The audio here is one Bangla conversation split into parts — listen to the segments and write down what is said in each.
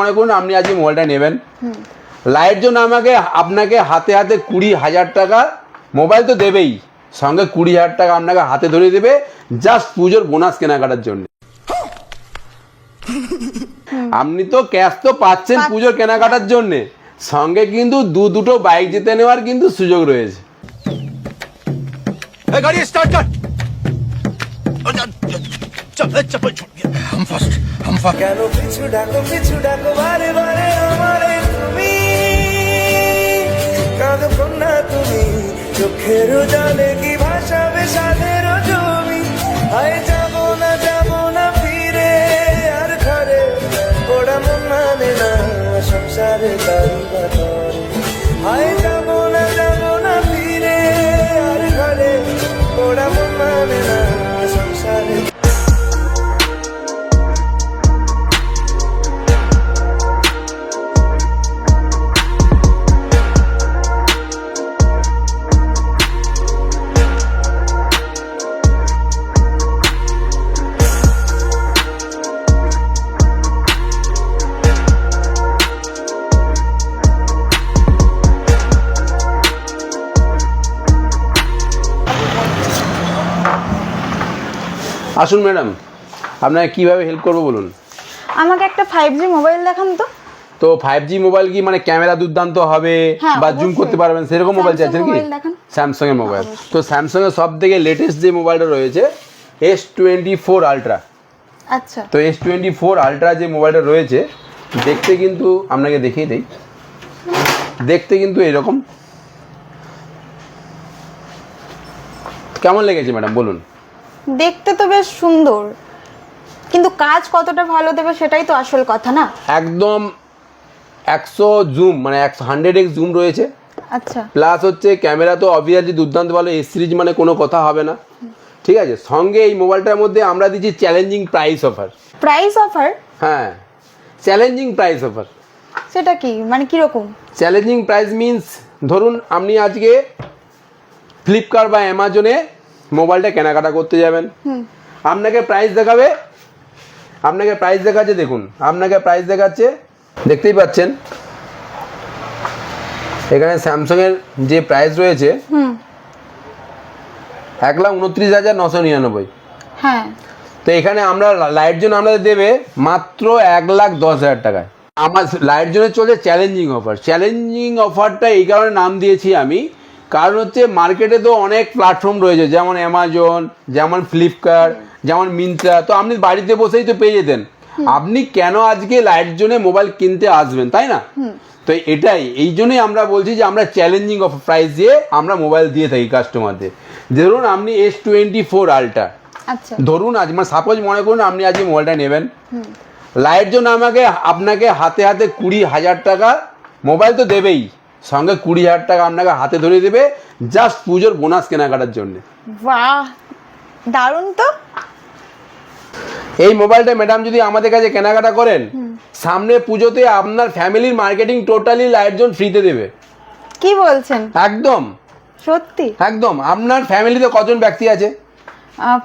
মনে করুন আপনি আজ মোবাইলটা নেবেন, লাইয়ের জন্য আপনাকে হাতে হাতে 20,000 টাকা মোবাইল তো দেবেই, সঙ্গে 20,000 টাকা আপনাকে হাতে ধরে দেবে জাস্ট পুজোর বোনাস কেনাকাটার জন্য। আপনি তো ক্যাশ তো পাচ্ছেন পুজোর কেনাকাটার জন্য, সঙ্গে কিন্তু দুটো বাইক জিতে নেওয়ার কিন্তু সুযোগ রয়েছে। गाड़ी स्टार्ट कर। चप्पल छूट गया। हम फर्स्ट কেন পিছু ডাকো বারে বারে আমারে তুমি, কাঁদো কন্যা তুমি, চোখের জলে কি ভাষাবে সাদের জমি। হায় যাবো না ফিরে আর ঘরে, ওরা মন মানে না সংসারে তারি বাতরে। হায় যাবো না ফিরে আর ঘরে, ওরা মন মানে না সংসারে। আসুন ম্যাডাম, আপনাকে কীভাবে হেল্প করবো বলুন। আমাকে একটা 5G মোবাইল দেখান তো। তো 5G মোবাইল কি মানে ক্যামেরা দুর্দান্ত হবে বা জুম করতে পারবেন সেরকম মোবাইল চাইছেন কি? স্যামসাং এর মোবাইল। তো স্যামসাং এর সব থেকে লেটেস্ট যে মোবাইলটা রয়েছে S24 আলট্রা। আচ্ছা। তো S24 আলট্রা যে মোবাইলটা রয়েছে দেখতে কিন্তু আপনাকে দেখিয়ে দেই, দেখতে কিন্তু এরকম। কেমন লেগেছে ম্যাডাম বলুন? দেখতে তো বেশ সুন্দর, কিন্তু কাজ কতটা ভালো দেবে সেটাই তো আসল কথা না। একদম 100 জুম মানে 100x জুম রয়েছে। আচ্ছা। প্লাস হচ্ছে ক্যামেরা তো অবভিয়াসলি দুর্দান্ত ভালো, এস সিরিজ মানে কোনো কথা হবে না, ঠিক আছে। সঙ্গে এই মোবাইলটার মধ্যে আমরা দিচ্ছি challenging price offer. Price offer? হ্যাঁ, চ্যালেঞ্জিং প্রাইস অফার। সেটা কি মানে কিরকম? চ্যালেঞ্জিং প্রাইস মিন্স ধরুন আপনি আজকে ফ্লিপকার্ট বা অ্যামাজনে মোবাইলটা কেনাকাটা করতে যাবেন, আপনাকে প্রাইস দেখাচ্ছে, দেখুন আপনাকে প্রাইস দেখাচ্ছে, দেখতেই পাচ্ছেন এখানে স্যামসাংয়ের যে প্রাইস রয়েছে 1,29,999। হ্যাঁ। তো এখানে আমরা লাইট জোন আমাদের দেবে মাত্র 1,10,000 টাকায়। আমার লাইট জোনে চলছে চ্যালেঞ্জিং অফার। চ্যালেঞ্জিং অফারটা এই কারণে নাম দিয়েছি আমি, কারণ হচ্ছে মার্কেটে তো অনেক প্ল্যাটফর্ম রয়েছে, যেমন অ্যামাজন, যেমন ফ্লিপকার্ট, যেমন মিন্ত্রা। তো আপনি বাড়িতে বসেই তো পেয়ে যেতেন, আপনি কেন আজকে লাইট জোনে মোবাইল কিনতে আসবেন, তাই না? তো এটাই, এই জন্যই আমরা বলছি যে আমরা চ্যালেঞ্জিং অফার প্রাইস দিয়ে আমরা মোবাইল দিয়ে থাকি কাস্টমারদের। ধরুন আপনি S24 আলট্রা, আচ্ছা, ধরুন আজ মানে সাপোজ মনে করুন আপনি আজ মোবাইলটা নেবেন, লাইট জন্য আপনাকে হাতে হাতে 20,000 টাকা মোবাইল তো দেবেই, সঙ্গে 20,000 টাকা আপনাকে হাতে ধরে দেবে জাস্ট পুজোর বোনাস কেনাকাটার জন্য। বাহ, দারুণ তো। এই মোবাইলটা ম্যাডাম যদি আমাদের কাছে কেনাকাটা করেন, সামনে পুজোতে আপনার ফ্যামিলির মার্কেটিং টোটালি লাইট জোন ফ্রিতে দেবে। কি বলছেন? একদম সত্যি? একদম। আপনার ফ্যামিলিতে কজন ব্যক্তি আছে?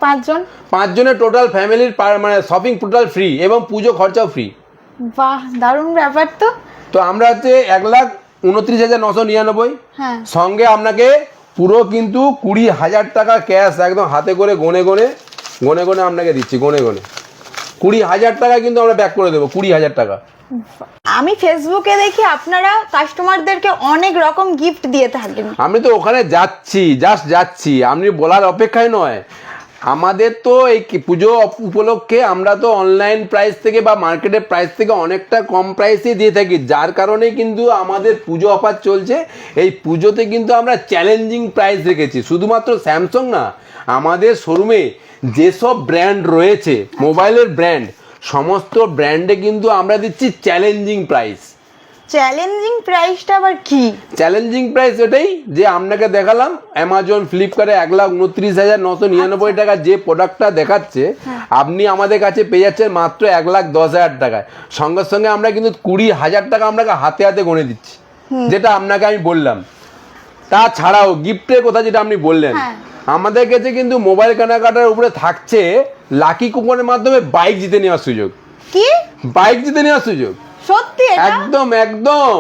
5 জন। 5 জনের টোটাল ফ্যামিলির মানে শপিং টোটাল ফ্রি এবং পুজো খরচাও ফ্রি। বাহ, দারুণ ব্যাপার তো। তো আমরা হচ্ছে 1,29,999, হ্যাঁ, সঙ্গে আপনাকে পুরো কিন্তু 20,000 টাকা ক্যাশ একদম হাতে করে গনে আপনাকে দিচ্ছি, 20,000 টাকা কিন্তু আমরা ব্যাক করে দেবো, 20,000 টাকা। আমি ফেসবুকে দেখি আপনারা কাস্টমারদেরকে অনেক রকম গিফট দিয়ে থাকেন। আমি তো ওখানে যাচ্ছি, আপনি বলার অপেক্ষায় নয়। আমাদের তো এই পুজো উপলক্ষে আমরা তো অনলাইন প্রাইস থেকে বা মার্কেটের প্রাইস থেকে অনেকটা কম প্রাইসে দিয়ে থাকি, যার কারণে কিন্তু আমাদের পুজো অফার চলছে। এই পুজোতে কিন্তু আমরা চ্যালেঞ্জিং প্রাইস রেখেছি। শুধুমাত্র স্যামসাং না, আমাদের শোরুমে যেসব ব্র্যান্ড রয়েছে মোবাইলের ব্র্যান্ড, সমস্ত ব্র্যান্ডে কিন্তু আমরা দিচ্ছি চ্যালেঞ্জিং প্রাইস। চ্যালেঞ্জিং প্রাইসটা আবার কি? চ্যালেঞ্জিং প্রাইস এটাই যে আপনাকে দেখালাম, অ্যামাজন ফ্লিপকার্টে 1,29,999 টাকা যে প্রোডাক্টটা দেখাচ্ছে, আপনি আমাদের কাছে পেয়ে যাচ্ছেন মাত্র 1,10,000 টাকায়। সঙ্গে সঙ্গে আমরা কিন্তু 20,000 টাকা আপনাকে হাতে হাতে গনে দিচ্ছি, যেটা আপনাকে আমি বললাম। তাছাড়াও গিফটের কথা যেটা আপনি বললেন, আমাদের কাছে কিন্তু মোবাইল কেনাকাটার উপরে থাকছে লাকি কুপনের মাধ্যমে বাইক জিতে নেওয়ার সুযোগ। কি? বাইক জিতে নেওয়ার সুযোগ। সত্যি এটা? একদম একদম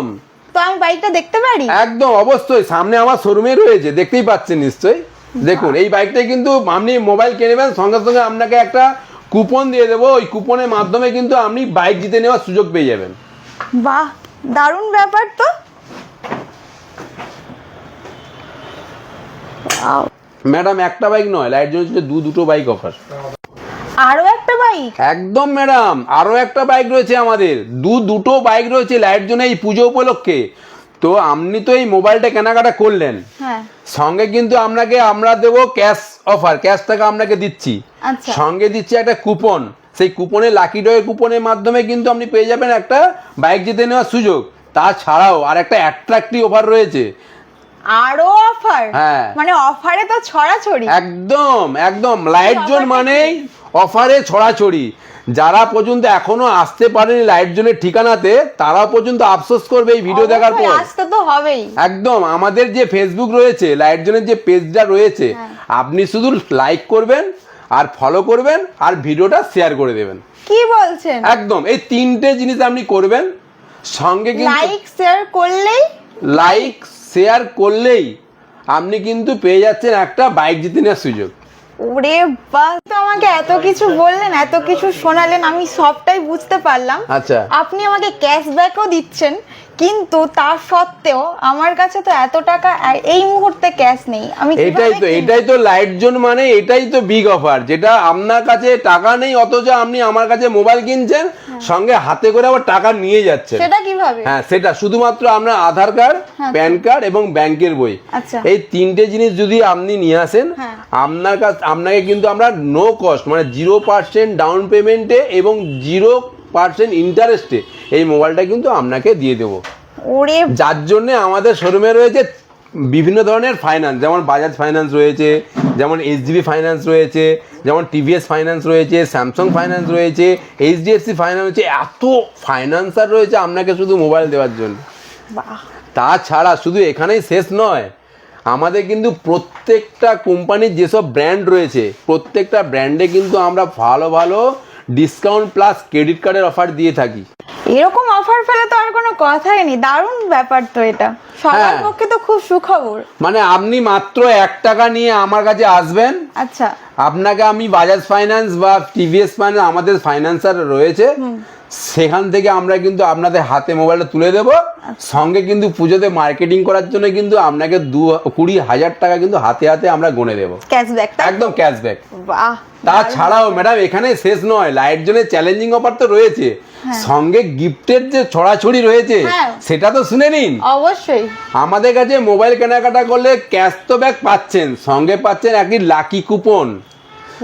তো আমি বাইকটা দেখতে পারি? একদম অবশ্যই, সামনে আমার শোরুমে রয়েছে, দেখতেই পাচ্ছেন নিশ্চয়ই। দেখুন এই বাইকটাই কিন্তু আপনি মোবাইল কিনবেন সঙ্গে সঙ্গে আপনাকে একটা কুপন দিয়ে দেবো, ওই কুপনের মাধ্যমে কিন্তু আপনি বাইক জিতে নেওয়ার সুযোগ পেয়ে যাবেন। বাহ, দারুণ ব্যাপার তো। Wow, ম্যাডাম একটা বাইক নয়, লাইট জন্য ছিল দুটো বাইক অফার। আরো একটা বাইক? একদম ম্যাডাম, আরো একটা বাইক রয়েছে আমাদের, দুটো বাইক রয়েছে লাইট জন্য এই পুজো উপলক্ষে। তো আপনি তো এই মোবাইলটা কেনাকাটা করলেন, হ্যাঁ। সঙ্গে কিন্তু আমরা দেবো ক্যাশ অফার, ক্যাশ টাকা আপনাকে দিচ্ছি, আচ্ছা। সঙ্গে দিচ্ছি একটা কুপন। সেই কুপনে লাকি ড্রয়ের কুপনের মাধ্যমে কিন্তু আপনি পেয়ে যাবেন একটা বাইক জিতে নেওয়ার সুযোগ। তাছাড়াও আর একটা অ্যাট্রাক্টিভ অফার রয়েছে। আরো অফার? হ্যাঁ। মানে অফারে তো ছড়াছড়ি। একদম একদম, লাইট জোন অফারটা মানেই অফারে ছড়াছড়ি। যারা পর্যন্ত এখনো আসতে পারেনি লাইট জোনের ঠিকানাতে, তারা পর্যন্ত আফসোস করবে এই ভিডিও দেখার অবশ্যই পর। আসতে তো হবেই। একদম, আমাদের যে ফেসবুক রয়েছে, লাইট জোনের যে পেজটা রয়েছে, আপনি শুধু লাইক করবেন আর ফলো করবেন আর ভিডিওটা শেয়ার করে দেবেন। কি বলছেন? একদম, এই তিনটে জিনিস আপনি করবেন। সঙ্গে কিন্তু লাইক শেয়ার করলেই? লাইক শেয়ার করলেই আপনি কিন্তু পেয়ে যাচ্ছেন একটা বাইক জিতে নেওয়ার সুযোগ। ওরে বাহ, তো আমাকে এত কিছু বললেন, এত কিছু শোনালেন, আমি সবটাই বুঝতে পারলাম। আচ্ছা। আপনি আমাকে ক্যাশব্যাকও দিচ্ছেন, কিন্তু তার সত্ত্বেও আমার কাছে তো এত টাকা এই মুহূর্তে ক্যাশ নেই। আমি এটাই তো লাইট জোন মানে, এটাই তো বিগ অফার, যেটা আপনার কাছে টাকা নেই অথচ আপনি আমার কাছে মোবাইল কিনছেন, সঙ্গে হাতে করে আবার টাকা নিয়ে যাচ্ছেন। সেটা কিভাবে? হ্যাঁ, সেটা শুধুমাত্র আপনার আধার কার্ড, প্যান কার্ড এবং ব্যাংকের বই, আচ্ছা। এই তিনটে জিনিস যদি আপনি নিয়ে আসেন, হ্যাঁ। আপনাকে কিন্তু আমরা নো কস্ট মানে 0% ডাউন পেমেন্টে এবং 0% ইন্টারেস্টে এই মোবাইলটা কিন্তু আপনাকে দিয়ে দেবো। ওরে, যার জন্য আমাদের শোরুমে রয়েছে বিভিন্ন ধরনের ফাইন্যান্স, যেমন বাজাজ ফাইন্যান্স রয়েছে, যেমন এইচডিবি ফাইন্যান্স রয়েছে, যেমন টিভিএস ফাইন্যান্স রয়েছে, স্যামসাং ফাইন্যান্স রয়েছে, এইচডিএফসি ফাইন্যান্স রয়েছে, এত ফাইন্যান্সার রয়েছে আপনাকে শুধু মোবাইল দেওয়ার জন্য। বাহ। তাছাড়া শুধু এখানেই শেষ নয়, আমাদের কিন্তু প্রত্যেকটা কোম্পানির যেসব ব্র্যান্ড রয়েছে, প্রত্যেকটা ব্র্যান্ডে কিন্তু আমরা ভালো ভালো ডিসকাউন্ট প্লাস ক্রেডিট কার্ডের অফার দিয়ে থাকি। এরকম অফার পেলে তো আর কোনো কথাই নেই, দারুণ ব্যাপার তো এটা, সবার হ্যাঁ। পক্ষে তো খুব সুখবর। মানে আপনি মাত্র 1 টাকা নিয়ে আমার কাছে আসবেন, আচ্ছা। আপনাকে আমি বাজাজ ফাইন্যান্স বা টিভিএস ফাইন্যান্স, আমাদের ফাইন্যান্সার রয়েছে, সেখান থেকে আমরা কিন্তু আপনাদের হাতে মোবাইলটা তুলে দেবো। সঙ্গে কিন্তু পুজোতে মার্কেটিং করার জন্য কিন্তু আপনাকে 20,000 টাকা কিন্তু হাতে হাতে আমরা গুনে দেবো, ক্যাশব্যাক? একদম ক্যাশব্যাক। বাহ। তাছাড়াও ম্যাডাম এখানে শেষ নয়, লাইট জোনের চ্যালেঞ্জিং অফার তো রয়েছে, সঙ্গে গিফটের যে ছড়াছড়ি রয়েছে হ্যাঁ। সেটা তো শুনে নিন। অবশ্যই। আমাদের কাছে মোবাইল কেনাকাটা করলে ক্যাশ তো ব্যাক পাচ্ছেন, সঙ্গে পাচ্ছেন একটি lucky coupon.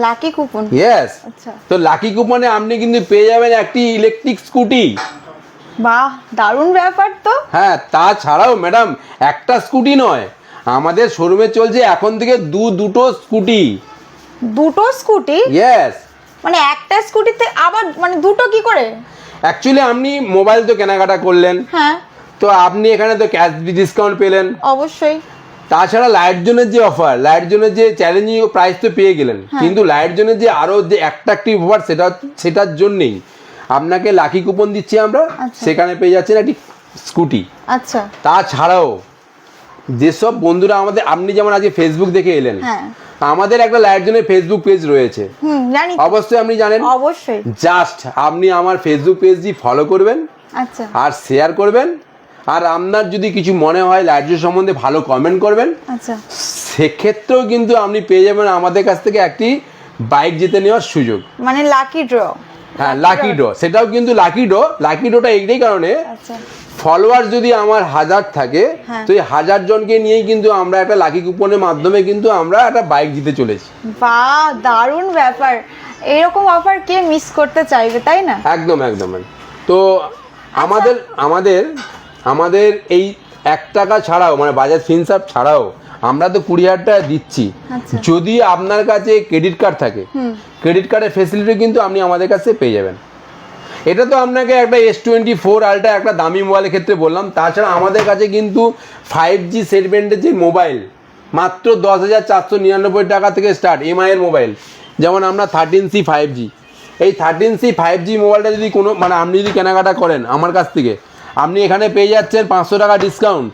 Lucky coupon? Yes. আচ্ছা। তো লাকি কুপনে আপনি কিন্তু পেয়ে যাবেন একটি ইলেকট্রিক স্কুটি। বাহ, দারুণ ব্যাপার তো। হ্যাঁ, তাছাড়াও ম্যাডাম একটা স্কুটি নয়, আমাদের শোরুমে চলছে এখন থেকে দুটো স্কুটি। দুটো স্কুটি? ইয়েস। মানে একটা স্কুটিতে আবার মানে দুটো কি করে? অ্যাকচুয়ালি আপনি মোবাইল তো কেনাকাটা করলেন, হ্যাঁ। তো আপনি এখানে তো ক্যাশ ডিসকাউন্ট পেলেন, অবশ্যই। তাছাড়া লাইট জোনের যে অফার, লাইট জোনের যে চ্যালেঞ্জিং প্রাইস তো পেয়ে গেলেন, কিন্তু লাইট জোনের যে আরো যে অ্যাট্রাকটিভ অফার সেটার জন্যই আপনাকে লাকি কুপন দিচ্ছি আমরা, সেখানে পেয়ে যাচ্ছেন একটি স্কুটি। আচ্ছা। তাছাড়াও যেসব বন্ধুরা আমাদের, আপনি যেমন আজকে ফেসবুক দেখে এলেন, হ্যাঁ। আমাদের একটা লাইট জোনের ফেসবুক পেজ রয়েছে, জানি। অবশ্যই আপনি জানেন। অবশ্যই। জাস্ট আপনি আমার ফেসবুক পেজটি ফলো করবেন আচ্ছা। আর শেয়ার করবেন, আর আপনার যদি কিছু মনে হয় লাইট জোন সম্বন্ধে ভালো কমেন্ট করবেন। আচ্ছা। সেক্ষেত্রেও কিন্তু আপনি পেয়ে যাবেন আমাদের কাছ থেকে একটি বাইক জিতে নেওয়ার সুযোগ, মানে লাকি ড্র। হ্যাঁ লাকি ড্র, সেটাও কিন্তু লাকি ড্রটা এইটাই কারণে, আচ্ছা। ফলোয়ার যদি আমার 1000 থাকে, হ্যাঁ। তো এই 1000 জনকে নিয়েই কিন্তু আমরা একটা লাকি কুপনের মাধ্যমে কিন্তু আমরা একটা বাইক জিতে চলেছি। বাহ, দারুণ ব্যাপার। এরকম অফার কে মিস করতে চাইবে, তাই না? একদম একদম। তো আমাদের এই 1 টাকা ছাড়াও মানে বাজাজ ফিনসার্ভ ছাড়াও আমরা তো 20,000 টাকা দিচ্ছি। আচ্ছা। যদি আপনার কাছে ক্রেডিট কার্ড থাকে, ক্রেডিট কার্ডের ফেসিলিটি কিন্তু আপনি আমাদের কাছে পেয়ে যাবেন। এটা তো আপনাকে একটা S24 আলট্রা একটা দামি মোবাইলের ক্ষেত্রে বললাম। তাছাড়া আমাদের কাছে কিন্তু 5G সেগমেন্টের যে মোবাইল মাত্র 10,499 টাকা থেকে স্টার্ট, এমআই এর মোবাইল, যেমন আমরা 13C 5G, এই 13C 5G মোবাইলটা যদি কোনো মানে আপনি যদি কেনাকাটা করেন আমার কাছ থেকে, আপনি এখানে পেয়ে যাচ্ছেন 500 টাকা ডিসকাউন্ট,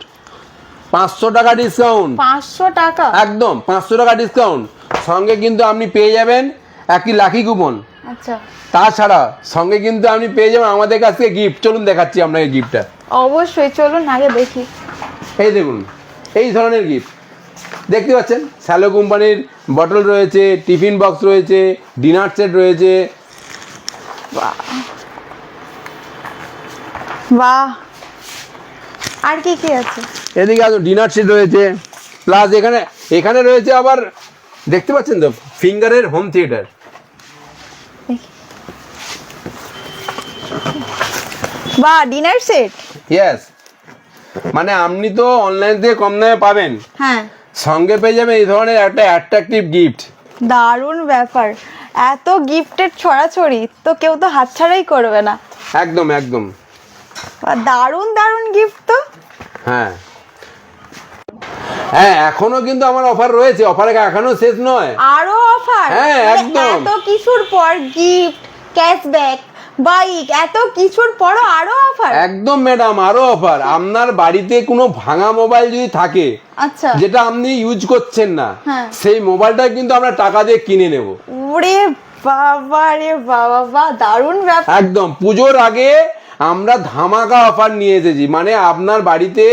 500 টাকা ডিসকাউন্ট, 500 টাকা? একদম 500 টাকা ডিসকাউন্ট। সঙ্গে কিন্তু আপনি পেয়ে যাবেন একটি লাকি কুপন। আচ্ছা, তাছাড়া সঙ্গে কিন্তু আপনি পেয়ে যাবেন আমাদের কাছ থেকে গিফট। চলুন দেখাচ্ছি আপনাকে গিফটটা। অবশ্যই, চলুন আগে দেখি। এই দেখুন, এই ধরনের গিফট দেখতে পাচ্ছেন। স্যালো কোম্পানির বটল রয়েছে, টিফিন বক্স রয়েছে, ডিনার সেট রয়েছে। বাহ, আর কি কি আছে? এদিকে আরো ডিনার সেট রয়েছে, প্লাস এখানে এখানে রয়েছে আবার দেখতে পাচ্ছেন তো ফিঙ্গারের হোম থিয়েটার। দেখি। বাহ, ডিনার সেট। ইয়েস, মানে আপনি তো অনলাইন থেকে কম দামে পাবেন, হ্যাঁ, সঙ্গে পেয়ে যাবেন এই ধরনের একটা অ্যাট্রাকটিভ গিফট। দারুণ ব্যাপার। এত গিফটের ছড়াছড়ি তো কেউ তো হাতছাড়াই করবে না। একদম একদম, বাহ, দারুণ দারুণ গিফট তো। হ্যাঁ হ্যাঁ, এখনো কিন্তু আমার অফার রয়েছে, অফার এখনো শেষ নয়। আরো অফার? হ্যাঁ, একদম। এত কিছুর পর গিফট, ক্যাশব্যাক, বাইক, এত কিছুর পরও আরো অফার? একদম ম্যাডাম, আরো অফার। আপনার বাড়িতে কোনো ভাঙা মোবাইল যদি থাকে, আচ্ছা, যেটা আপনি ইউজ করছেন না, হ্যাঁ। সেই মোবাইলটা কিন্তু আমরা টাকা দিয়ে কিনে নেব। ওরে বাবা রে বাবা, বাহ, দারুণ ব্যাপার। একদম, পুজোর আগে আমরা ধামাকা অফার নিয়ে এসেছি। মানে আপনার বাড়িতে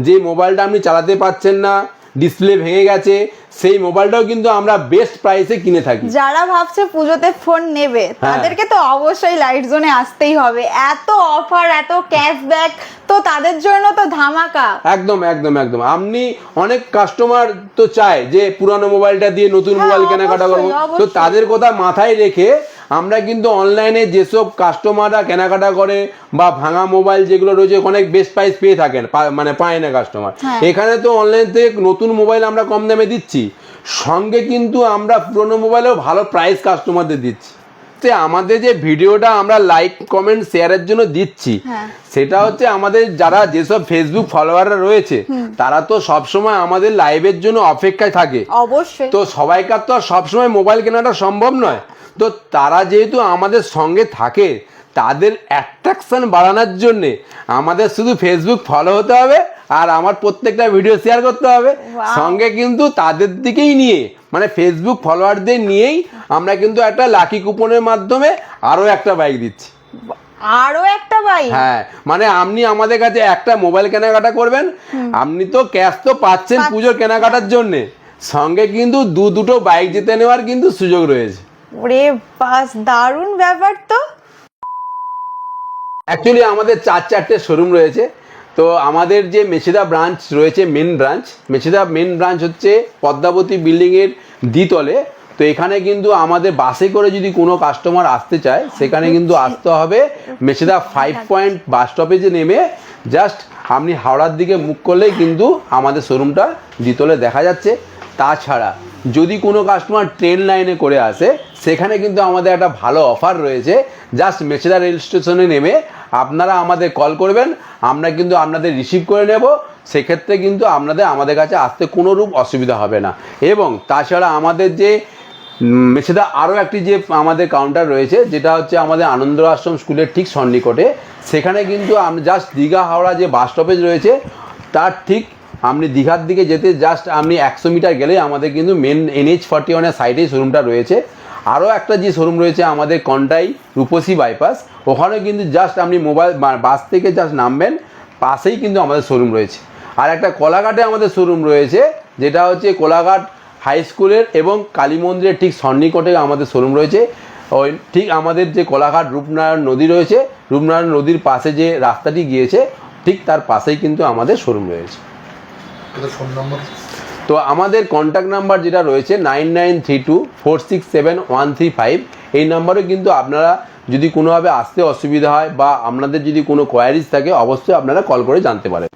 যে মোবাইলটা আপনি চালাতে পারছেন না, ডিসপ্লে ভেঙে গেছে, সেই মোবাইলটাও কিন্তু আমরা বেস্ট প্রাইসে কিনে থাকি। যারা ভাবছে পুজোতে ফোন নেবে তাদেরকে তো অবশ্যই লাইট জোনে আসতেই হবে। এত অফার, এত ক্যাশব্যাক, তো তাদের জন্য তো ধামাকা। একদম একদম একদম। আপনি অনেক কাস্টমার তো চায় যে পুরানো মোবাইলটা দিয়ে নতুন হ্যাঁ, মোবাইল কেনাকাটা করবো, অবশ্যই, তো অবশ্যই। তাদের কথা মাথায় রেখে আমরা কিন্তু অনলাইনে যেসব কাস্টমাররা কেনাকাটা করে বা ভাঙা মোবাইল যেগুলো রয়েছে অনেক বেস্ট প্রাইস পেয়ে থাকেন, মানে পায় না কাস্টমার, হ্যাঁ। এখানে তো অনলাইন থেকে নতুন মোবাইল আমরা কম দামে দিচ্ছি, সঙ্গে কিন্তু আমরা পুরোনো মোবাইলেও ভালো প্রাইস কাস্টমারদের দিচ্ছি। তো আমাদের যে ভিডিওটা আমরা লাইক কমেন্ট শেয়ারের জন্য দিচ্ছি, হ্যাঁ। সেটা হচ্ছে আমাদের যারা যেসব ফেসবুক ফলোয়াররা রয়েছে তারা তো সবসময় আমাদের লাইভের জন্য অপেক্ষায় থাকে। অবশ্যই। তো সবাইকার তো আর সবসময় মোবাইল কেনাটা সম্ভব নয়, তো তারা যেহেতু আমাদের সঙ্গে থাকে, তাদের অ্যাট্রাকশন বাড়ানোর জন্যে আমাদের শুধু ফেসবুক ফলো হতে হবে আর আমার প্রত্যেকটা ভিডিও শেয়ার করতে হবে। Wow! সঙ্গে কিন্তু তাদের দিকেই নিয়ে, মানে ফেসবুক ফলোয়ারদের নিয়েই আমরা কিন্তু একটা লাকি কুপনের মাধ্যমে আরও একটা বাইক দিচ্ছি। আরো একটা বাইক? হ্যাঁ, মানে আপনি আমাদের কাছে একটা মোবাইল কেনাকাটা করবেন, আপনি তো ক্যাশ তো পাচ্ছেন পুজোর কেনাকাটার জন্য, সঙ্গে কিন্তু দুটো বাইক জিতে নেওয়ার কিন্তু সুযোগ রয়েছে। ওরে বাস, দারুণ ব্যাপার তো। অ্যাকচুয়ালি আমাদের 4-4টে শোরুম রয়েছে। তো আমাদের যে মেছেদা ব্রাঞ্চ রয়েছে, মেন ব্রাঞ্চ হচ্ছে পদ্মাবতী বিল্ডিংয়ের দ্বিতলে। তো এখানে কিন্তু আমাদের বাসে করে যদি কোনো কাস্টমার আসতে চায়, সেখানে কিন্তু আসতে হবে মেছেদা 5 পয়েন্ট বাস স্টপেজে নেমে জাস্ট আপনি হাওড়ার দিকে মুখ করলেই কিন্তু আমাদের শোরুমটা দ্বিতলে দেখা যাচ্ছে। তাছাড়া যদি কোনো কাস্টমার ট্রেন লাইনে করে আসে, সেখানে কিন্তু আমাদের একটা ভালো অফার রয়েছে। জাস্ট মেছেদা রেল স্টেশনে নেমে আপনারা আমাদের কল করবেন, আমরা কিন্তু আপনাদের রিসিভ করে নেব। সেক্ষেত্রে কিন্তু আমাদের কাছে আসতে কোনো রূপ অসুবিধা হবে না। এবং তাছাড়া আমাদের যে মেছেদা আরও একটি যে আমাদের কাউন্টার রয়েছে, যেটা হচ্ছে আমাদের আনন্দ আশ্রম স্কুলের ঠিক সন্নিকটে, সেখানে কিন্তু জাস্ট দীঘা হাওড়া যে বাস স্টপেজ রয়েছে তার ঠিক আপনি দীঘার দিকে যেতে জাস্ট আপনি 100 মিটার গেলে আমাদের কিন্তু মেন NH41-এর সাইডেই শোরুমটা রয়েছে। আরও একটা যে শোরুম রয়েছে আমাদের কন্টাই রূপসী বাইপাস, ওখানে কিন্তু জাস্ট আপনি বাস থেকে জাস্ট নামবেন, পাশেই কিন্তু আমাদের শোরুম রয়েছে। আর একটা কোলাঘাটে আমাদের শোরুম রয়েছে, যেটা হচ্ছে কোলাঘাট হাই স্কুলের এবং কালী মন্দিরের ঠিক সন্নিকটে আমাদের শোরুম রয়েছে। ওই ঠিক আমাদের যে কোলাঘাট রূপনারায়ণ নদী রয়েছে, রূপনারায়ণ নদীর পাশে যে রাস্তাটি গিয়েছে ঠিক তার পাশেই কিন্তু আমাদের শোরুম রয়েছে। ফোন নম্বর? তো আমাদের কন্ট্যাক্ট নাম্বার যেটা রয়েছে 9932467135, এই নাম্বারে কিন্তু আপনারা যদি কোনোভাবে আসতে অসুবিধা হয় বা আপনাদের যদি কোনো কোয়ারিজ থাকে, অবশ্যই আপনারা কল করে জানতে পারেন।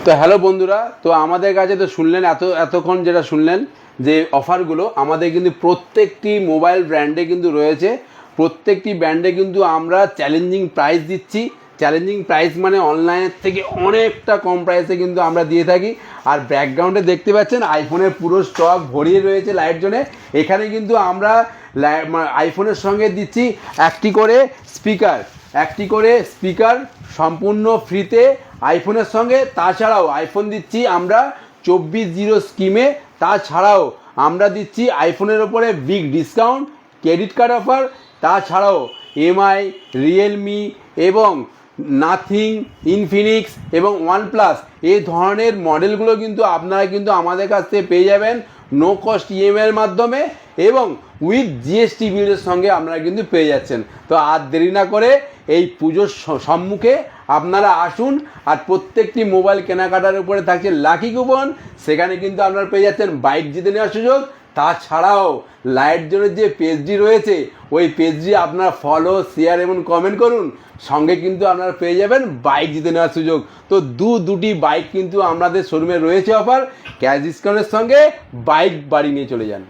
তো হ্যালো বন্ধুরা, তো আমাদের কাছে তো শুনলেন এতক্ষণ যেটা শুনলেন যে অফারগুলো, আমাদের কিন্তু প্রত্যেকটি মোবাইল ব্র্যান্ডে কিন্তু রয়েছে। প্রত্যেকটি ব্র্যান্ডে কিন্তু আমরা চ্যালেঞ্জিং প্রাইস দিচ্ছি, চ্যালেঞ্জিং প্রাইস মানে অনলাইনের থেকে অনেকটা কম প্রাইসে কিন্তু আমরা দিয়ে থাকি। আর ব্যাকগ্রাউন্ডে দেখতে পাচ্ছেন আইফোনের পুরো স্টক ভরিয়ে রয়েছে লাইট জোনে। এখানে কিন্তু আমরা আইফোনের সঙ্গে দিচ্ছি একটি করে স্পিকার সম্পূর্ণ ফ্রিতে আইফোনের সঙ্গে। তাছাড়াও আইফোন দিচ্ছি আমরা 24/0 স্কিমে। তাছাড়াও আমরা দিচ্ছি আইফোনের ওপরে big discount, credit card offer. তাছাড়াও এমআই, রিয়েলমি এবং নাথিং, ইনফিনিক্স এবং ওয়ানপ্লাস এই ধরনের মডেলগুলো কিন্তু আপনারা কিন্তু আমাদের কাছ থেকে পেয়ে যাবেন নো কস্ট ইএমআই এর মাধ্যমে এবং উইথ জিএসটি বিলের সঙ্গে আপনারা কিন্তু পেয়ে যাচ্ছেন। তো আর দেরি না করে এই পুজোর সম্মুখে আপনারা আসুন। আর প্রত্যেকটি মোবাইল কেনাকাটার উপরে থাকছে লাকি কুপন, সেখানে কিন্তু আপনারা পেয়ে যাচ্ছেন বাইক জিতে নেওয়ার সুযোগ। তাছাড়াও লাইট জোনের যে পেজটি রয়েছে ওই পেজটি আপনারা ফলো, শেয়ার এবং কমেন্ট করুন, সঙ্গে কিন্তু আপনারা পেয়ে যাবেন বাইক জিতে নেওয়ার সুযোগ। তো দুটি বাইক কিন্তু আমাদের শোরুমে রয়েছে অফার, ক্যাশ ডিসকাউন্টের সঙ্গে বাইক বাড়ি নিয়ে চলে যান।